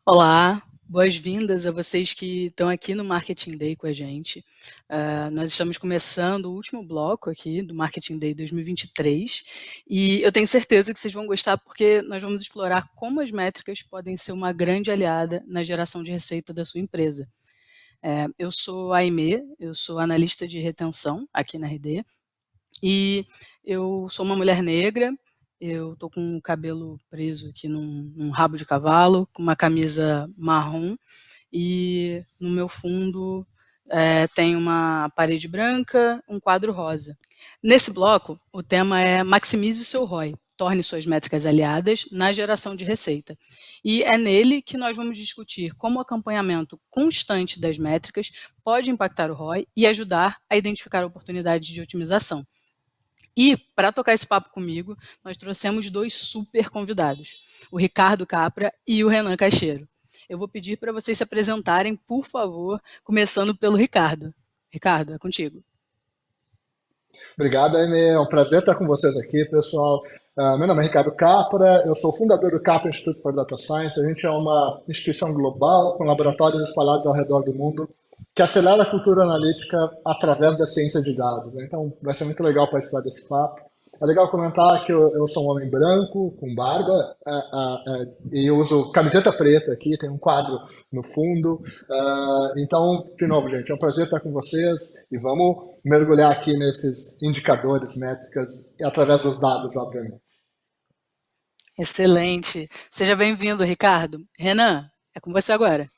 Olá, boas-vindas a vocês que estão aqui no Marketing Day com a gente. Nós estamos começando o último bloco aqui do Marketing Day 2023 e eu tenho certeza que vocês vão gostar porque nós vamos explorar como as métricas podem ser uma grande aliada na geração de receita da sua empresa. Eu sou a Aimee, eu sou analista de retenção aqui na RD e eu sou uma mulher negra, eu tô com o cabelo preso aqui num rabo de cavalo, com uma camisa marrom e no meu fundo tem uma parede branca, um quadro rosa. Nesse bloco, o tema é maximize o seu ROI, torne suas métricas aliadas na geração de receita. E é nele que nós vamos discutir como o acompanhamento constante das métricas pode impactar o ROI e ajudar a identificar oportunidades de otimização. E, para tocar esse papo comigo, nós trouxemos dois super convidados, o Ricardo Capra e o Renan Cacheiro. Eu vou pedir para vocês se apresentarem, por favor, começando pelo Ricardo. Ricardo, é contigo. Obrigado, Amy. É um prazer estar com vocês aqui, pessoal. Meu nome é Ricardo Capra, eu sou fundador do Capra Institute for Data Science. A gente é uma instituição global com laboratórios espalhados ao redor do mundo que acelera a cultura analítica através da ciência de dados, né? Então, vai ser muito legal participar desse papo. É legal comentar que eu sou um homem branco, com barba, e uso camiseta preta aqui, tem um quadro no fundo. Então, de novo, gente, é um prazer estar com vocês e vamos mergulhar aqui nesses indicadores, métricas, e através dos dados, obviamente. Excelente. Seja bem-vindo, Ricardo. Renan, é com você agora.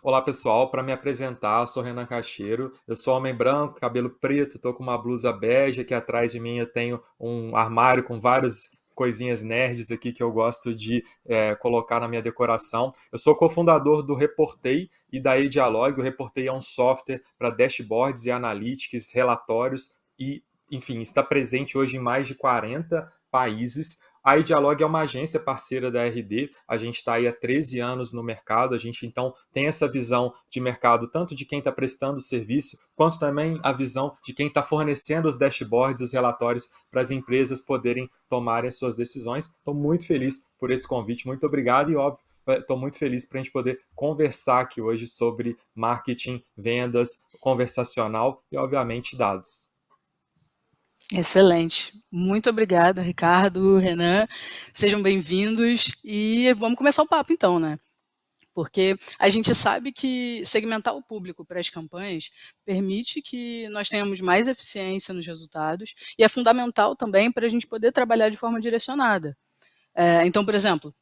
Olá pessoal, para me apresentar, eu sou Renan Cacheiro, eu sou homem branco, cabelo preto, estou com uma blusa bege, aqui atrás de mim eu tenho um armário com várias coisinhas nerds aqui que eu gosto de colocar na minha decoração. Eu sou cofundador do Reportei e da Dialog. O Reportei é um software para dashboards e analytics, relatórios e, enfim, está presente hoje em mais de 40 países. A Dialog é uma agência parceira da RD, a gente está aí há 13 anos no mercado, a gente então tem essa visão de mercado tanto de quem está prestando o serviço, quanto também a visão de quem está fornecendo os dashboards, os relatórios para as empresas poderem tomarem as suas decisões. Estou muito feliz por esse convite, muito obrigado e óbvio, estou muito feliz para a gente poder conversar aqui hoje sobre marketing, vendas, conversacional e obviamente dados. Excelente. Muito obrigada, Ricardo, Renan. Sejam bem-vindos e vamos começar o papo então, né? Porque a gente sabe que segmentar o público para as campanhas permite que nós tenhamos mais eficiência nos resultados e é fundamental também para a gente poder trabalhar de forma direcionada. Então, por exemplo,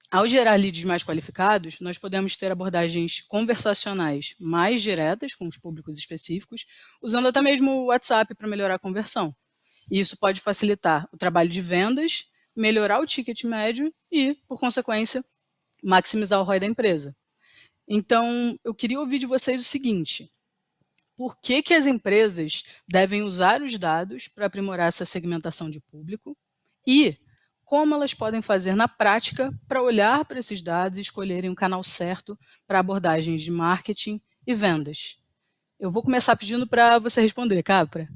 ao gerar leads mais qualificados, nós podemos ter abordagens conversacionais mais diretas com os públicos específicos, usando até mesmo o WhatsApp para melhorar a conversão. E isso pode facilitar o trabalho de vendas, melhorar o ticket médio e, por consequência, maximizar o ROI da empresa. Então, eu queria ouvir de vocês o seguinte: por que as empresas devem usar os dados para aprimorar essa segmentação de público e como elas podem fazer na prática para olhar para esses dados e escolherem o canal certo para abordagens de marketing e vendas? Eu vou começar pedindo para você responder, Capra.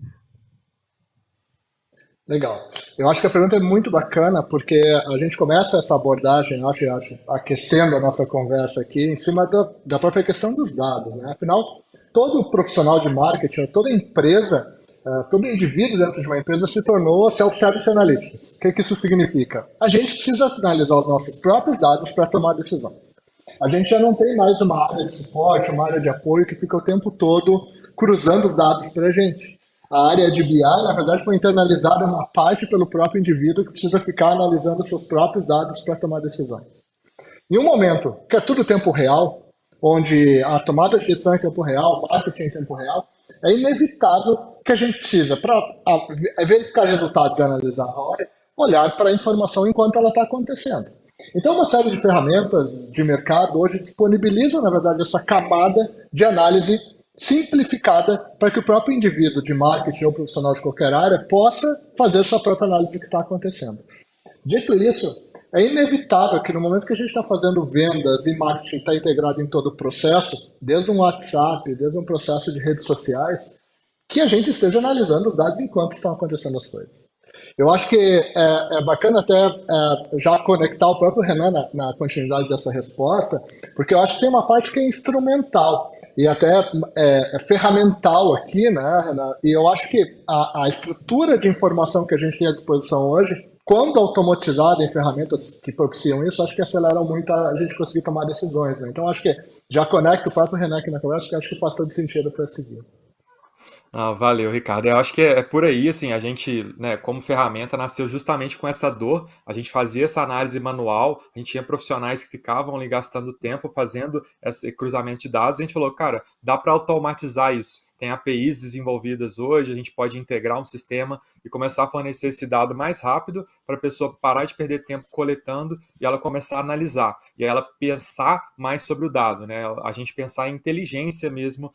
Legal. Eu acho que a pergunta é muito bacana, porque a gente começa essa abordagem, eu acho, aquecendo a nossa conversa aqui, em cima da própria questão dos dados, né? Afinal, todo profissional de marketing, toda empresa, todo indivíduo dentro de uma empresa se tornou self-service analytics. O que isso significa? A gente precisa analisar os nossos próprios dados para tomar decisões. A gente já não tem mais uma área de suporte, uma área de apoio que fica o tempo todo cruzando os dados para a gente. A área de BI, na verdade, foi internalizada uma parte pelo próprio indivíduo que precisa ficar analisando seus próprios dados para tomar decisões. Em um momento que é tudo tempo real, onde a tomada de decisão é em tempo real, marketing é em tempo real, é inevitável que a gente precisa, para verificar resultados e analisar a ROI, olhar para a informação enquanto ela está acontecendo. Então, uma série de ferramentas de mercado hoje disponibilizam, na verdade, essa camada de análise simplificada para que o próprio indivíduo de marketing ou profissional de qualquer área possa fazer sua própria análise do que está acontecendo. Dito isso, é inevitável que no momento que a gente está fazendo vendas e marketing está integrado em todo o processo, desde um WhatsApp, desde um processo de redes sociais, que a gente esteja analisando os dados enquanto estão acontecendo as coisas. Eu acho que é bacana até já conectar o próprio Renan na continuidade dessa resposta, porque eu acho que tem uma parte que é instrumental e até ferramental aqui, né, Renan? E eu acho que a estrutura de informação que a gente tem à disposição hoje, quando automatizada em ferramentas que propiciam isso, acho que aceleram muito a gente conseguir tomar decisões, né? Então, acho que já conecto o próprio Renan aqui na conversa, que acho que faz todo sentido para seguir. Ah, valeu, Ricardo. Eu acho que é por aí, assim, a gente, né, como ferramenta, nasceu justamente com essa dor. A gente fazia essa análise manual, a gente tinha profissionais que ficavam ali gastando tempo fazendo esse cruzamento de dados. A gente falou, cara, dá para automatizar isso. Tem APIs desenvolvidas hoje, a gente pode integrar um sistema e começar a fornecer esse dado mais rápido para a pessoa parar de perder tempo coletando e ela começar a analisar. E aí ela pensar mais sobre o dado, né? A gente pensar em inteligência mesmo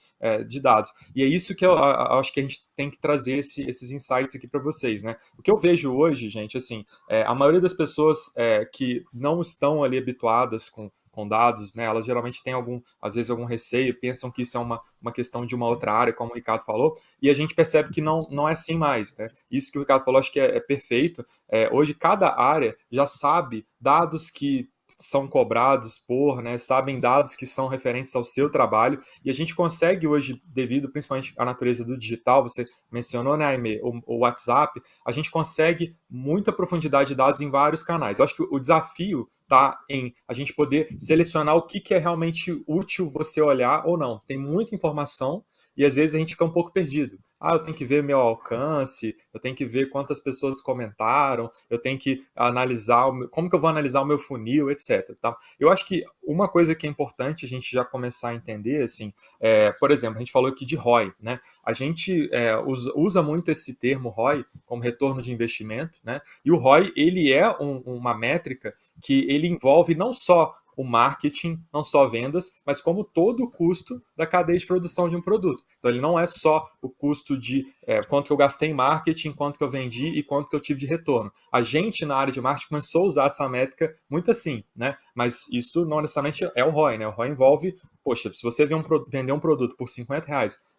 de dados. E é isso que eu acho que a gente tem que trazer esses insights aqui para vocês, né? O que eu vejo hoje, gente, assim, a maioria das pessoas que não estão ali habituadas com dados, né? Elas geralmente têm às vezes algum receio, pensam que isso é uma questão de uma outra área, como o Ricardo falou, e a gente percebe que não é assim mais, né? Isso que o Ricardo falou, acho que é perfeito. Hoje, cada área já sabe dados que são cobrados né, sabem dados que são referentes ao seu trabalho, e a gente consegue hoje, devido principalmente à natureza do digital, você mencionou, né, Aimee, o WhatsApp, a gente consegue muita profundidade de dados em vários canais. Eu acho que o desafio está em a gente poder selecionar o que é realmente útil você olhar ou não. Tem muita informação e às vezes a gente fica um pouco perdido. Eu tenho que ver meu alcance, eu tenho que ver quantas pessoas comentaram, eu tenho que analisar como que eu vou analisar o meu funil, etc. Tá? Eu acho que uma coisa que é importante a gente já começar a entender, assim, por exemplo, a gente falou aqui de ROI, né? A gente usa muito esse termo ROI como retorno de investimento, né? E o ROI, ele é uma métrica que ele envolve não só o marketing, não só vendas, mas como todo o custo da cadeia de produção de um produto. Então ele não é só o custo de quanto que eu gastei em marketing, quanto que eu vendi e quanto que eu tive de retorno. A gente na área de marketing começou a usar essa métrica muito assim, né? Mas isso não necessariamente é o ROI, né? O ROI envolve, poxa, se você vender um produto por R$ 50,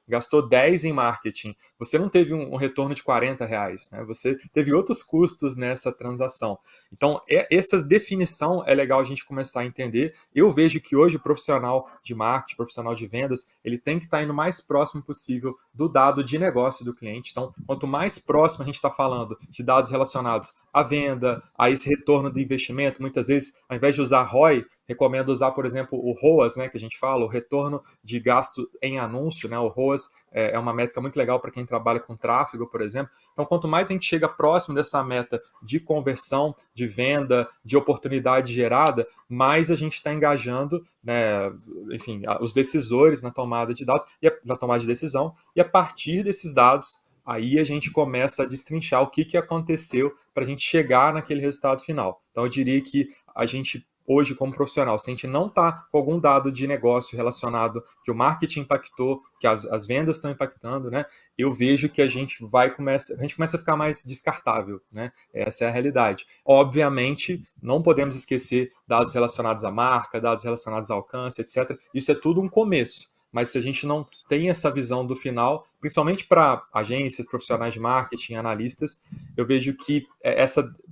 gastou 10 em marketing, você não teve um retorno de R$ 40, né? Você teve outros custos nessa transação. Então, essa definição é legal a gente começar a entender. Eu vejo que hoje o profissional de marketing, profissional de vendas, ele tem que estar indo o mais próximo possível do dado de negócio do cliente. Então, quanto mais próximo a gente está falando de dados relacionados à venda, a esse retorno do investimento, muitas vezes, ao invés de usar ROI, recomendo usar, por exemplo, o ROAS, né, que a gente fala, o retorno de gasto em anúncio, né? O ROAS é uma métrica muito legal para quem trabalha com tráfego, por exemplo. Então, quanto mais a gente chega próximo dessa meta de conversão, de venda, de oportunidade gerada, mais a gente está engajando, né, enfim, os decisores na tomada de dados, na tomada de decisão, e a partir desses dados, aí a gente começa a destrinchar o que aconteceu para a gente chegar naquele resultado final. Então, eu diria que a gente hoje como profissional, se a gente não está com algum dado de negócio relacionado que o marketing impactou, que as vendas estão impactando, né? Eu vejo que a gente começa a ficar mais descartável, né? Essa é a realidade. Obviamente, não podemos esquecer dados relacionados à marca, dados relacionados ao alcance, etc. Isso é tudo um começo. Mas se a gente não tem essa visão do final, principalmente para agências, profissionais de marketing, analistas, eu vejo que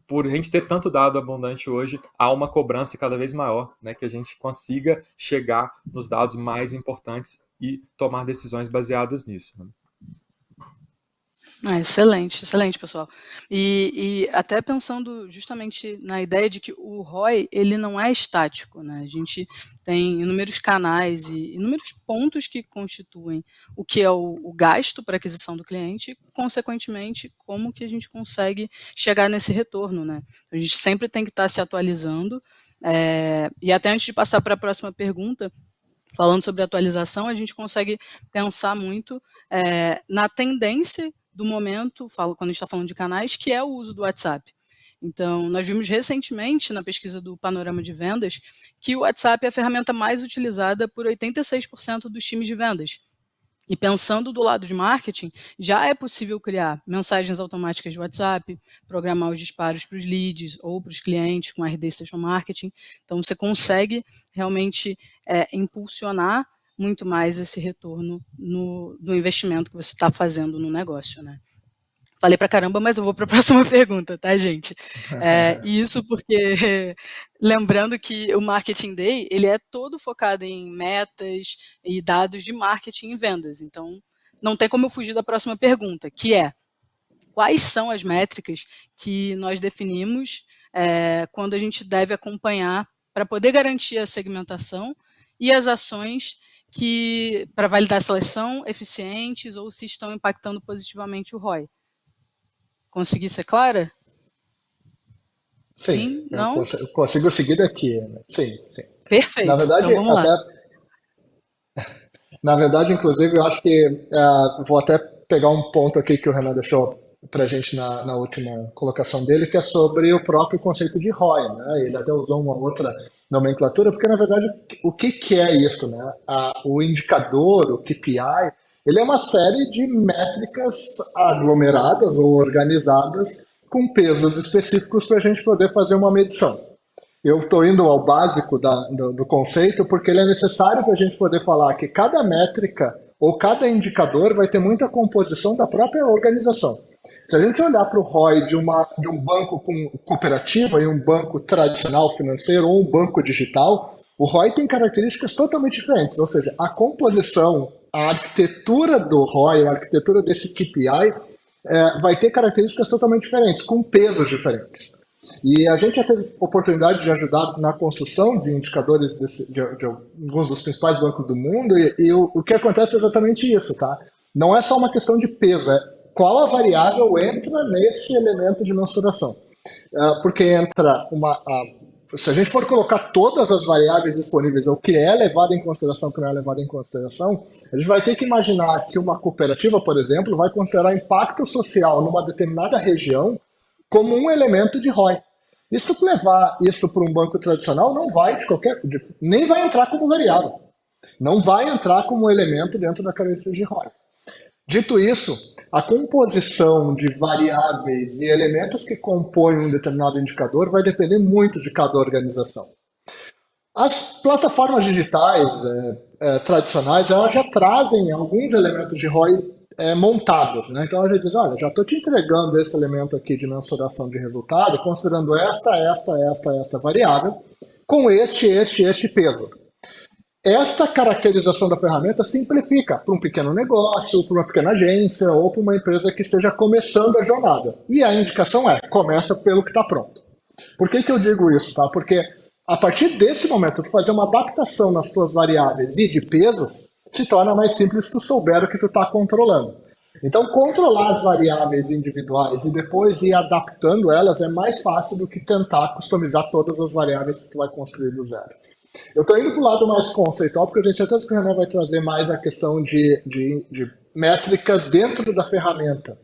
por a gente ter tanto dado abundante hoje, há uma cobrança cada vez maior, né, que a gente consiga chegar nos dados mais importantes e tomar decisões baseadas nisso. Né? Excelente, excelente, pessoal. E até pensando justamente na ideia de que o ROI, ele não é estático, né? A gente tem inúmeros canais e inúmeros pontos que constituem o que é o gasto para aquisição do cliente e, consequentemente, como que a gente consegue chegar nesse retorno, né? A gente sempre tem que estar se atualizando. E até antes de passar para a próxima pergunta, falando sobre atualização, a gente consegue pensar muito na tendência do momento, quando a gente está falando de canais, que é o uso do WhatsApp. Então, nós vimos recentemente, na pesquisa do Panorama de Vendas, que o WhatsApp é a ferramenta mais utilizada por 86% dos times de vendas. E pensando do lado de marketing, já é possível criar mensagens automáticas de WhatsApp, programar os disparos para os leads ou para os clientes com RD Station Marketing. Então, você consegue realmente impulsionar muito mais esse retorno do investimento que você está fazendo no negócio, né? Falei pra caramba, mas eu vou para a próxima pergunta, tá, gente? E isso porque, lembrando que o Marketing Day, ele é todo focado em metas e dados de marketing e vendas. Então, não tem como eu fugir da próxima pergunta, que é: quais são as métricas que nós definimos quando a gente deve acompanhar para poder garantir a segmentação e as ações que para validar se elas são eficientes ou se estão impactando positivamente o ROI? Consegui ser clara? Sim, Sim? eu Não? consigo seguir daqui, né? Sim, sim. Na Perfeito. verdade, Então vamos lá. até Na verdade, inclusive, eu acho que vou até pegar um ponto aqui que o Renan deixou para a gente na última colocação dele, que é sobre o próprio conceito de ROI, né? Ele até usou uma outra nomenclatura, porque na verdade o que, que é isso, né? O indicador, o KPI, ele é uma série de métricas aglomeradas ou organizadas com pesos específicos para a gente poder fazer uma medição. Eu estou indo ao básico do conceito porque ele é necessário para a gente poder falar que cada métrica ou cada indicador vai ter muita composição da própria organização. Se a gente olhar para o ROI de um banco com cooperativa e um banco tradicional financeiro ou um banco digital, o ROI tem características totalmente diferentes, ou seja, a composição, a arquitetura do ROI, a arquitetura desse KPI vai ter características totalmente diferentes, com pesos diferentes. E a gente já teve oportunidade de ajudar na construção de indicadores de alguns dos principais bancos do mundo, e o que acontece é exatamente isso, tá? Não é só uma questão de peso, é qual a variável entra nesse elemento de mensuração. Porque entra se a gente for colocar todas as variáveis disponíveis, o que é levado em consideração, o que não é levado em consideração, a gente vai ter que imaginar que uma cooperativa, por exemplo, vai considerar impacto social numa determinada região como um elemento de ROI. E se tu levar isso para um banco tradicional, não vai nem vai entrar como variável. Não vai entrar como elemento dentro da característica de ROI. Dito isso, a composição de variáveis e elementos que compõem um determinado indicador vai depender muito de cada organização. As plataformas digitais tradicionais, elas já trazem alguns elementos de ROI montados, né? Então ela já diz, olha, já estou te entregando esse elemento aqui de mensuração de resultado, considerando esta variável, com este peso. Esta caracterização da ferramenta simplifica para um pequeno negócio, para uma pequena agência ou para uma empresa que esteja começando a jornada. E a indicação começa pelo que está pronto. Por que eu digo isso? Tá? Porque a partir desse momento, tu fazer uma adaptação nas suas variáveis e de pesos, se torna mais simples se tu souber o que tu está controlando. Então, controlar as variáveis individuais e depois ir adaptando elas é mais fácil do que tentar customizar todas as variáveis que tu vai construir do zero. Eu estou indo para o lado mais conceitual, porque eu tenho certeza que o Renan vai trazer mais a questão de métricas dentro da ferramenta.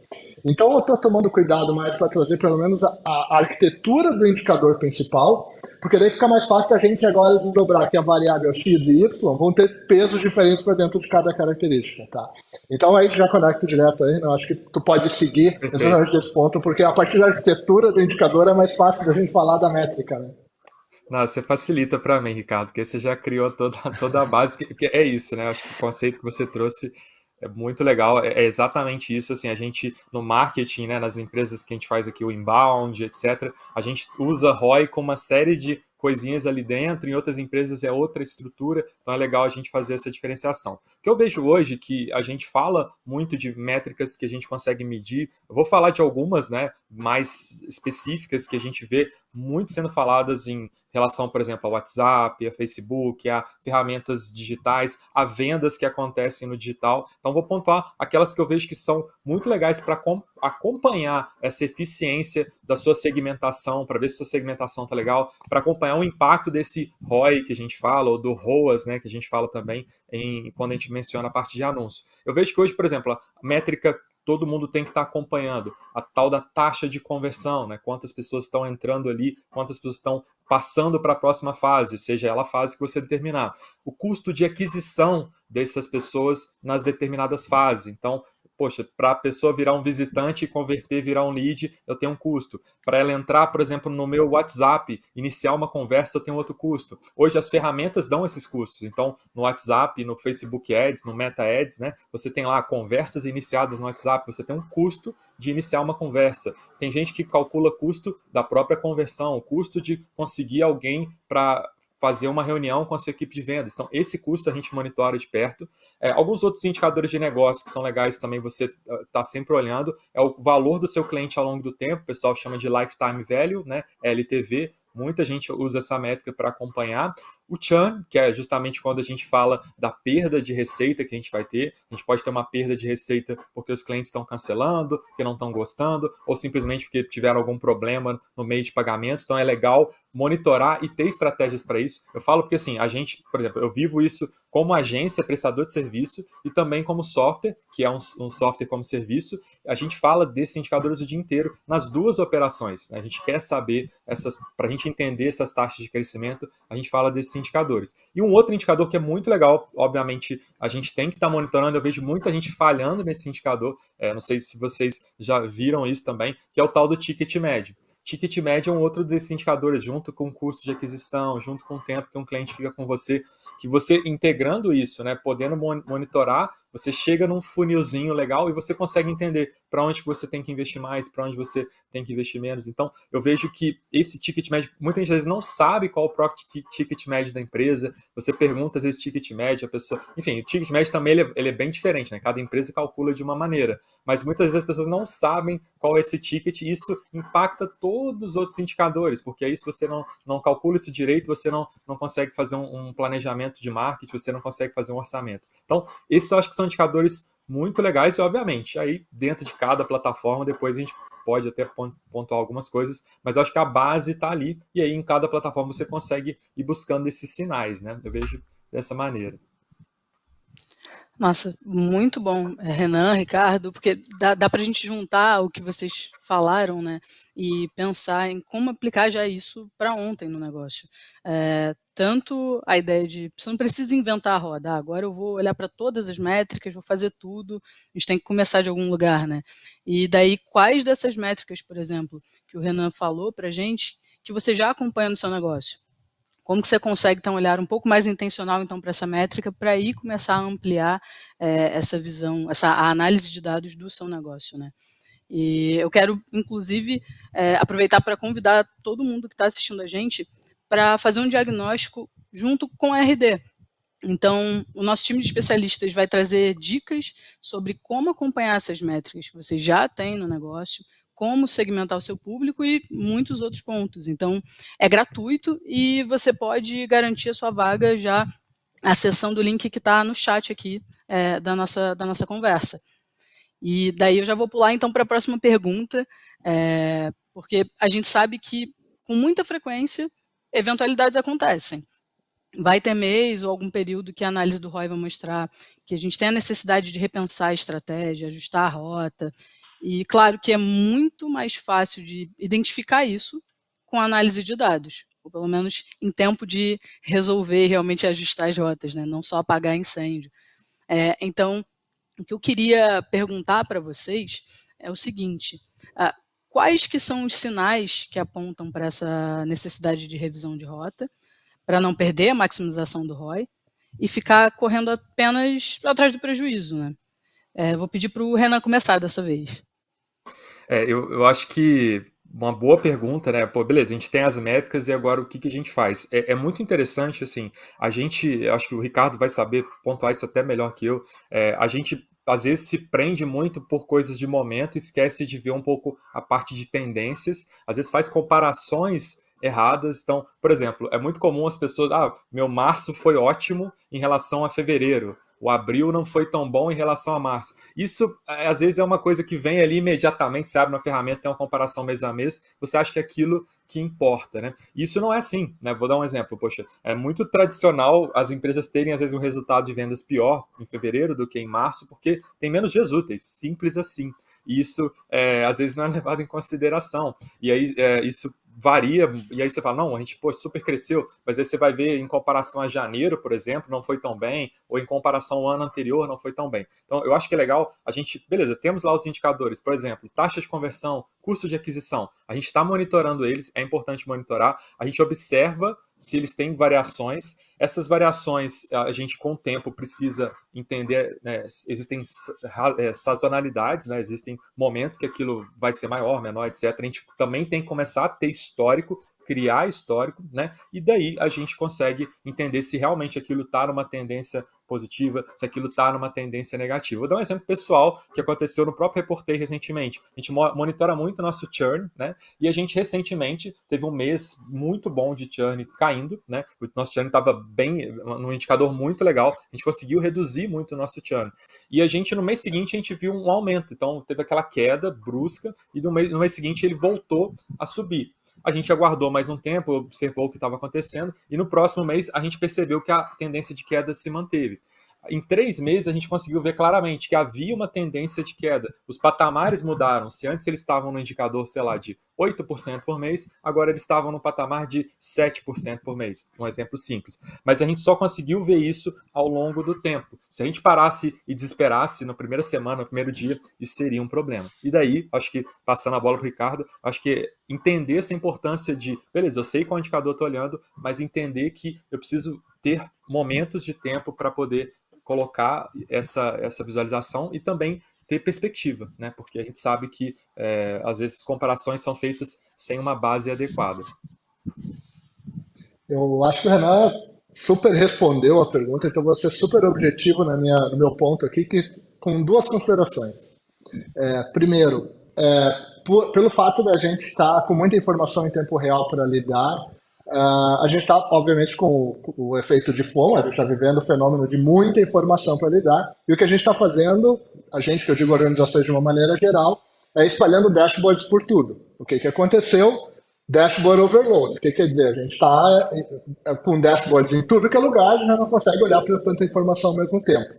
Então, eu estou tomando cuidado mais para trazer pelo menos a arquitetura do indicador principal, porque daí fica mais fácil a gente agora desdobrar que a variável x e y vão ter pesos diferentes para dentro de cada característica, tá? Então aí já conecto direto aí, eu acho que tu pode seguir exatamente desse ponto, porque a partir da arquitetura do indicador é mais fácil da gente falar da métrica, né? Não, você facilita para mim, Ricardo, porque você já criou toda a base, porque é isso, né? Eu acho que o conceito que você trouxe é muito legal, é exatamente isso, assim, a gente, no marketing, né, nas empresas que a gente faz aqui, o inbound, etc., a gente usa ROI com uma série de coisinhas ali dentro, em outras empresas é outra estrutura, então é legal a gente fazer essa diferenciação. O que eu vejo hoje, que a gente fala muito de métricas que a gente consegue medir, eu vou falar de algumas, né, mais específicas que a gente vê muito sendo faladas em relação, por exemplo, ao WhatsApp, a Facebook, a ferramentas digitais, a vendas que acontecem no digital. Então, vou pontuar aquelas que eu vejo que são muito legais para acompanhar essa eficiência da sua segmentação, para ver se sua segmentação está legal, para acompanhar o impacto desse ROI que a gente fala, ou do ROAS, né, que a gente fala também quando a gente menciona a parte de anúncio. Eu vejo que hoje, por exemplo, a métrica todo mundo tem que estar acompanhando, a tal da taxa de conversão, né? Quantas pessoas estão entrando ali, quantas pessoas estão passando para a próxima fase, seja ela a fase que você determinar. O custo de aquisição dessas pessoas nas determinadas fases. Então, poxa, para a pessoa virar um visitante e converter, virar um lead, eu tenho um custo. Para ela entrar, por exemplo, no meu WhatsApp, iniciar uma conversa, eu tenho outro custo. Hoje as ferramentas dão esses custos. Então, no WhatsApp, no Facebook Ads, no Meta Ads, né, você tem lá conversas iniciadas no WhatsApp, você tem um custo de iniciar uma conversa. Tem gente que calcula custo da própria conversão, o custo de conseguir alguém para fazer uma reunião com a sua equipe de vendas. Então, esse custo a gente monitora de perto. Alguns outros indicadores de negócio que são legais também você está sempre olhando é o valor do seu cliente ao longo do tempo, o pessoal chama de Lifetime Value, né? LTV. Muita gente usa essa métrica para acompanhar. O churn, que é justamente quando a gente fala da perda de receita que a gente vai ter. A gente pode ter uma perda de receita porque os clientes estão cancelando, porque não estão gostando, ou simplesmente porque tiveram algum problema no meio de pagamento. Então é legal monitorar e ter estratégias para isso. Eu falo porque assim, a gente, por exemplo, eu vivo isso como agência, prestador de serviço e também como software, que é um software como serviço. A gente fala desses indicadores o dia inteiro nas duas operações. A gente quer saber para a gente entender essas taxas de crescimento, a gente fala desses indicadores. E um outro indicador que é muito legal, obviamente, a gente tem que estar monitorando, eu vejo muita gente falhando nesse indicador, não sei se vocês já viram isso também, que é o tal do ticket médio. Ticket médio é um outro desses indicadores, junto com o custo de aquisição, junto com o tempo que um cliente fica com você, que você integrando isso, né, podendo monitorar, você chega num funilzinho legal e você consegue entender para onde que você tem que investir mais, para onde você tem que investir menos. Então, eu vejo que esse ticket médio, muita gente às vezes não sabe qual o próprio ticket médio da empresa. Você pergunta às vezes ticket médio, a pessoa... Enfim, o ticket médio também ele é bem diferente, né? Cada empresa calcula de uma maneira. Mas muitas vezes as pessoas não sabem qual é esse ticket e isso impacta todos os outros indicadores, porque aí se você não calcula isso direito, você não consegue fazer um planejamento de marketing, você não consegue fazer um orçamento. Então, esses eu acho que são indicadores muito legais e, obviamente, aí dentro de cada plataforma, depois a gente pode até pontuar algumas coisas, mas eu acho que a base está ali e aí em cada plataforma você consegue ir buscando esses sinais, né? Eu vejo dessa maneira. Nossa, muito bom, Renan, Ricardo, porque dá para a gente juntar o que vocês falaram, né, e pensar em como aplicar já isso para ontem no negócio. Tanto a ideia de, você não precisa inventar a roda, agora eu vou olhar para todas as métricas, vou fazer tudo, a gente tem que começar de algum lugar, né? E daí, quais dessas métricas, por exemplo, que o Renan falou para a gente, que você já acompanha no seu negócio? Como que você consegue ter um olhar um pouco mais intencional, então, para essa métrica, para aí começar a ampliar essa visão, a análise de dados do seu negócio, né? E eu quero, inclusive, aproveitar para convidar todo mundo que está assistindo a gente para fazer um diagnóstico junto com a RD. Então, o nosso time de especialistas vai trazer dicas sobre como acompanhar essas métricas que você já tem no negócio, como segmentar o seu público e muitos outros pontos. Então, é gratuito e você pode garantir a sua vaga já acessando o link que está no chat aqui da nossa conversa. E daí eu já vou pular então para a próxima pergunta, porque a gente sabe que com muita frequência eventualidades acontecem. Vai ter mês ou algum período que a análise do ROI vai mostrar que a gente tem a necessidade de repensar a estratégia, ajustar a rota. E claro que é muito mais fácil de identificar isso com a análise de dados, ou pelo menos em tempo de resolver e realmente ajustar as rotas, né? Não só apagar incêndio. Então, o que eu queria perguntar para vocês é o seguinte: quais que são os sinais que apontam para essa necessidade de revisão de rota, para não perder a maximização do ROI e ficar correndo apenas atrás do prejuízo, né? Vou pedir para o Renan começar dessa vez. Eu acho que uma boa pergunta, né? Pô, beleza, a gente tem as métricas e agora o que a gente faz? É muito interessante, assim, eu acho que o Ricardo vai saber pontuar isso até melhor que eu, a gente às vezes se prende muito por coisas de momento, esquece de ver um pouco a parte de tendências, às vezes faz comparações erradas. Então, por exemplo, é muito comum as pessoas, meu março foi ótimo em relação a fevereiro, o abril não foi tão bom em relação a março. Isso, às vezes, é uma coisa que vem ali imediatamente, você abre uma ferramenta, tem uma comparação mês a mês, você acha que é aquilo que importa, né? Isso não é assim, né? Vou dar um exemplo, poxa, é muito tradicional as empresas terem, às vezes, um resultado de vendas pior em fevereiro do que em março, porque tem menos dias úteis, simples assim. E isso, às vezes, não é levado em consideração. E aí, isso varia, e aí você fala, não, a gente pô, super cresceu, mas aí você vai ver em comparação a janeiro, por exemplo, não foi tão bem, ou em comparação ao ano anterior, não foi tão bem. Então, eu acho que é legal a gente, beleza, temos lá os indicadores, por exemplo, taxa de conversão, custo de aquisição, a gente está monitorando eles, é importante monitorar, a gente observa se eles têm variações. Essas variações, a gente com o tempo precisa entender, né, existem sazonalidades, né, existem momentos que aquilo vai ser maior, menor, etc. A gente também tem que começar a ter histórico, criar histórico, né? E daí a gente consegue entender se realmente aquilo está numa tendência positiva, se aquilo está numa tendência negativa. Vou dar um exemplo pessoal que aconteceu no próprio Reportei recentemente. A gente monitora muito o nosso churn, né? E a gente recentemente teve um mês muito bom de churn caindo, né? O nosso churn estava bem, num indicador muito legal. A gente conseguiu reduzir muito o nosso churn. E a gente, no mês seguinte, a gente viu um aumento. Então, teve aquela queda brusca e no mês seguinte ele voltou a subir. A gente aguardou mais um tempo, observou o que estava acontecendo, e no próximo mês a gente percebeu que a tendência de queda se manteve. Em 3 meses, a gente conseguiu ver claramente que havia uma tendência de queda. Os patamares mudaram. Se antes eles estavam no indicador, sei lá, de 8% por mês, agora eles estavam no patamar de 7% por mês. Um exemplo simples. Mas a gente só conseguiu ver isso ao longo do tempo. Se a gente parasse e desesperasse na primeira semana, no primeiro dia, isso seria um problema. E daí, acho que, passando a bola para o Ricardo, acho que entender essa importância de, beleza, eu sei qual indicador eu estou olhando, mas entender que eu preciso ter momentos de tempo para poder colocar essa visualização e também ter perspectiva, né? Porque a gente sabe que às vezes comparações são feitas sem uma base adequada. Eu acho que o Renan super respondeu a pergunta, então vou ser super objetivo no meu ponto aqui, com duas considerações. Primeiro, pelo fato da gente estar com muita informação em tempo real para lidar, a gente está, obviamente, com o efeito de FOMO, a gente está vivendo o fenômeno de muita informação para lidar, e o que a gente está fazendo, a gente, que eu digo organizações de uma maneira geral, é espalhando dashboards por tudo. O que aconteceu? Dashboard overload. O que quer dizer? A gente está com dashboards em tudo que é lugar, a gente não consegue olhar para tanta informação ao mesmo tempo.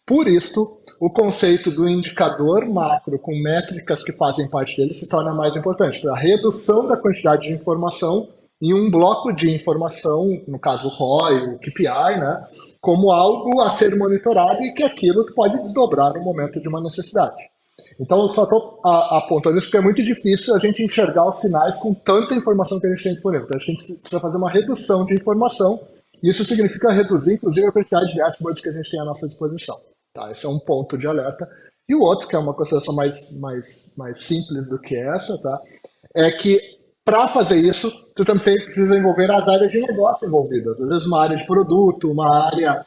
Por isso, o conceito do indicador macro com métricas que fazem parte dele se torna mais importante, para a redução da quantidade de informação em um bloco de informação, no caso o ROI, o KPI, né, como algo a ser monitorado e que aquilo pode desdobrar no momento de uma necessidade. Então, eu só estou apontando isso porque é muito difícil a gente enxergar os sinais com tanta informação que a gente tem disponível. Então, a gente precisa fazer uma redução de informação e isso significa reduzir, inclusive, a quantidade de dashboards que a gente tem à nossa disposição. Tá? Esse é um ponto de alerta. E o outro, que é uma consideração mais simples do que essa, tá? É que para fazer isso, tu também precisa envolver as áreas de negócio envolvidas. Às vezes uma área de produto, uma área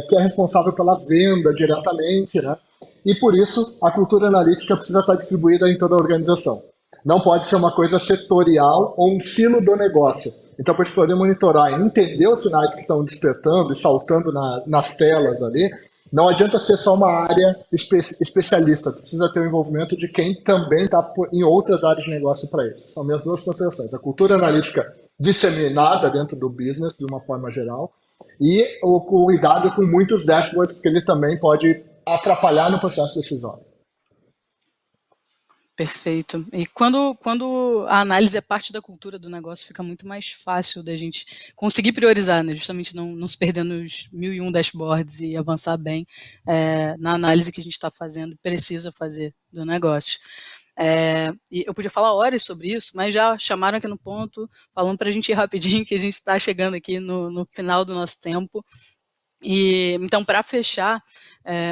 que é responsável pela venda diretamente, né? E por isso a cultura analítica precisa estar distribuída em toda a organização. Não pode ser uma coisa setorial ou um silo do negócio. Então, para a gente poder monitorar e entender os sinais que estão despertando e saltando nas telas ali, não adianta ser só uma área especialista, precisa ter o envolvimento de quem também está em outras áreas de negócio para isso. São minhas duas considerações. A cultura analítica disseminada dentro do business, de uma forma geral, e o cuidado com muitos dashboards, porque ele também pode atrapalhar no processo decisório. Perfeito. E quando a análise é parte da cultura do negócio, fica muito mais fácil da gente conseguir priorizar, né? Justamente não se perder nos 1001 dashboards e avançar bem na análise que a gente está fazendo, precisa fazer do negócio. E eu podia falar horas sobre isso, mas já chamaram aqui no ponto, falando para a gente ir rapidinho, que a gente está chegando aqui no final do nosso tempo. E então, para fechar,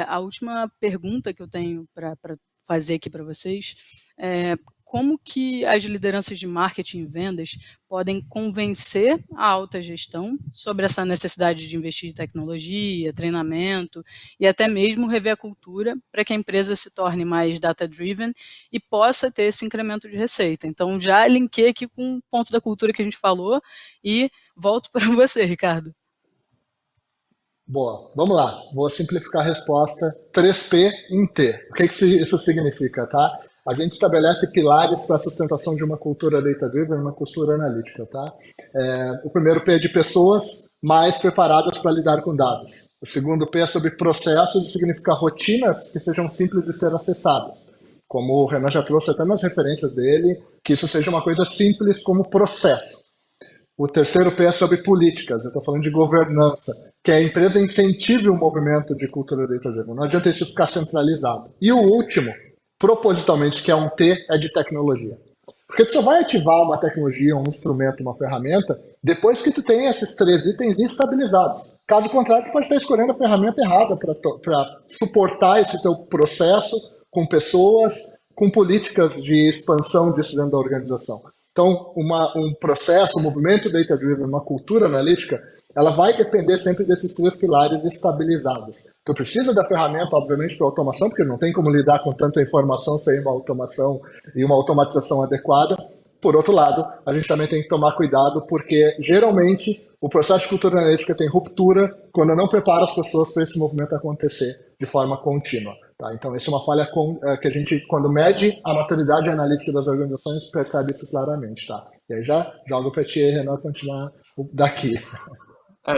a última pergunta que eu tenho para fazer aqui para vocês como que as lideranças de marketing e vendas podem convencer a alta gestão sobre essa necessidade de investir em tecnologia, treinamento e até mesmo rever a cultura para que a empresa se torne mais data-driven e possa ter esse incremento de receita. Então, já linkei aqui com o ponto da cultura que a gente falou e volto para você, Ricardo. Boa, vamos lá. Vou simplificar a resposta. 3P em T. O que isso significa, tá? A gente estabelece pilares para a sustentação de uma cultura data-driven, uma cultura analítica, tá? O primeiro P é de pessoas mais preparadas para lidar com dados. O segundo P é sobre processos, que significa rotinas que sejam simples de ser acessadas. como o Renan já trouxe até nas referências dele, que isso seja uma coisa simples como processo. O terceiro P é sobre políticas, eu estou falando de governança, que a empresa incentive o movimento de cultura data-driven. Não adianta isso ficar centralizado. E o último, propositalmente, que é um T, é de tecnologia. Porque tu só vai ativar uma tecnologia, um instrumento, uma ferramenta, depois que tu tem esses 3 itens estabilizados. Caso contrário, tu pode estar escolhendo a ferramenta errada para suportar esse teu processo com pessoas, com políticas de expansão disso dentro da organização. Então, um processo, um movimento data-driven, uma cultura analítica, ela vai depender sempre desses 3 pilares estabilizados. Tu precisa da ferramenta, obviamente, para automação, porque não tem como lidar com tanta informação sem uma automação e uma automatização adequada. Por outro lado, a gente também tem que tomar cuidado, porque geralmente o processo de cultura analítica tem ruptura quando não prepara as pessoas para esse movimento acontecer de forma contínua. Tá? Então, essa é uma falha que a gente, quando mede a maturidade analítica das organizações, percebe isso claramente. Tá? E aí já jogo para ti, Renan, continuar daqui.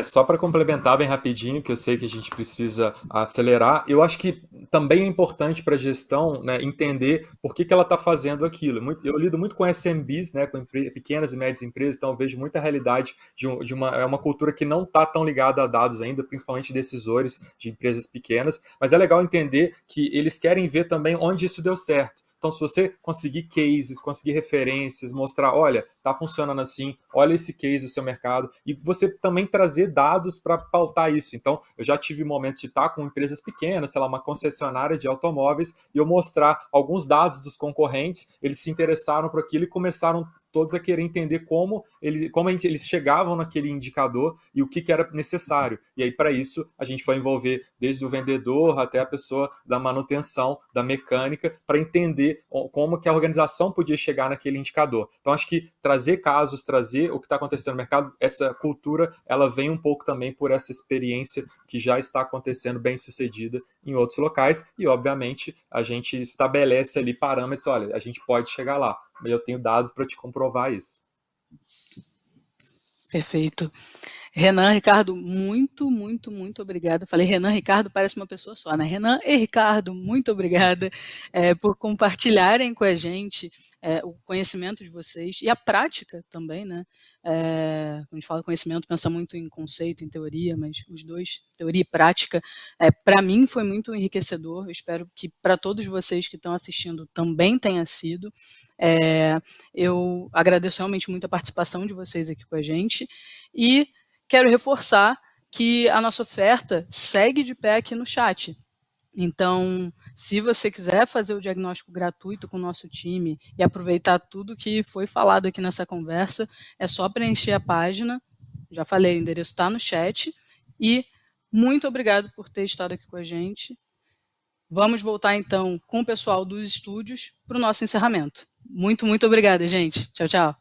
Só para complementar bem rapidinho, que eu sei que a gente precisa acelerar, eu acho que também é importante para a gestão, né, entender por que ela está fazendo aquilo. Eu lido muito com SMBs, né, com pequenas e médias empresas, então eu vejo muita realidade de uma cultura que não está tão ligada a dados ainda, principalmente decisores de empresas pequenas, mas é legal entender que eles querem ver também onde isso deu certo. Então, se você conseguir cases, conseguir referências, mostrar, olha, está funcionando assim, olha esse case do seu mercado, e você também trazer dados para pautar isso. Então, eu já tive momentos de estar com empresas pequenas, sei lá, uma concessionária de automóveis, e eu mostrar alguns dados dos concorrentes, eles se interessaram por aquilo e começaram todos a querer entender como eles chegavam naquele indicador e o que era necessário. E aí, para isso, a gente foi envolver desde o vendedor até a pessoa da manutenção, da mecânica, para entender como que a organização podia chegar naquele indicador. Então, acho que trazer casos, trazer o que está acontecendo no mercado, essa cultura, ela vem um pouco também por essa experiência que já está acontecendo bem sucedida em outros locais e, obviamente, a gente estabelece ali parâmetros, olha, a gente pode chegar lá. Eu tenho dados para te comprovar isso. Perfeito. Renan, Ricardo, muito, muito, muito obrigada. Falei Renan, Ricardo, parece uma pessoa só, né? Renan e Ricardo, muito obrigada por compartilharem com a gente o conhecimento de vocês e a prática também, né? Quando a gente fala conhecimento, pensa muito em conceito, em teoria, mas os dois, teoria e prática, para mim foi muito enriquecedor. Eu espero que para todos vocês que estão assistindo também tenha sido. Eu agradeço realmente muito a participação de vocês aqui com a gente e quero reforçar que a nossa oferta segue de pé aqui no chat. Então, se você quiser fazer o diagnóstico gratuito com o nosso time e aproveitar tudo que foi falado aqui nessa conversa, é só preencher a página. Já falei, o endereço está no chat. E muito obrigado por ter estado aqui com a gente. Vamos voltar, então, com o pessoal dos estúdios para o nosso encerramento. Muito, muito obrigada, gente. Tchau, tchau.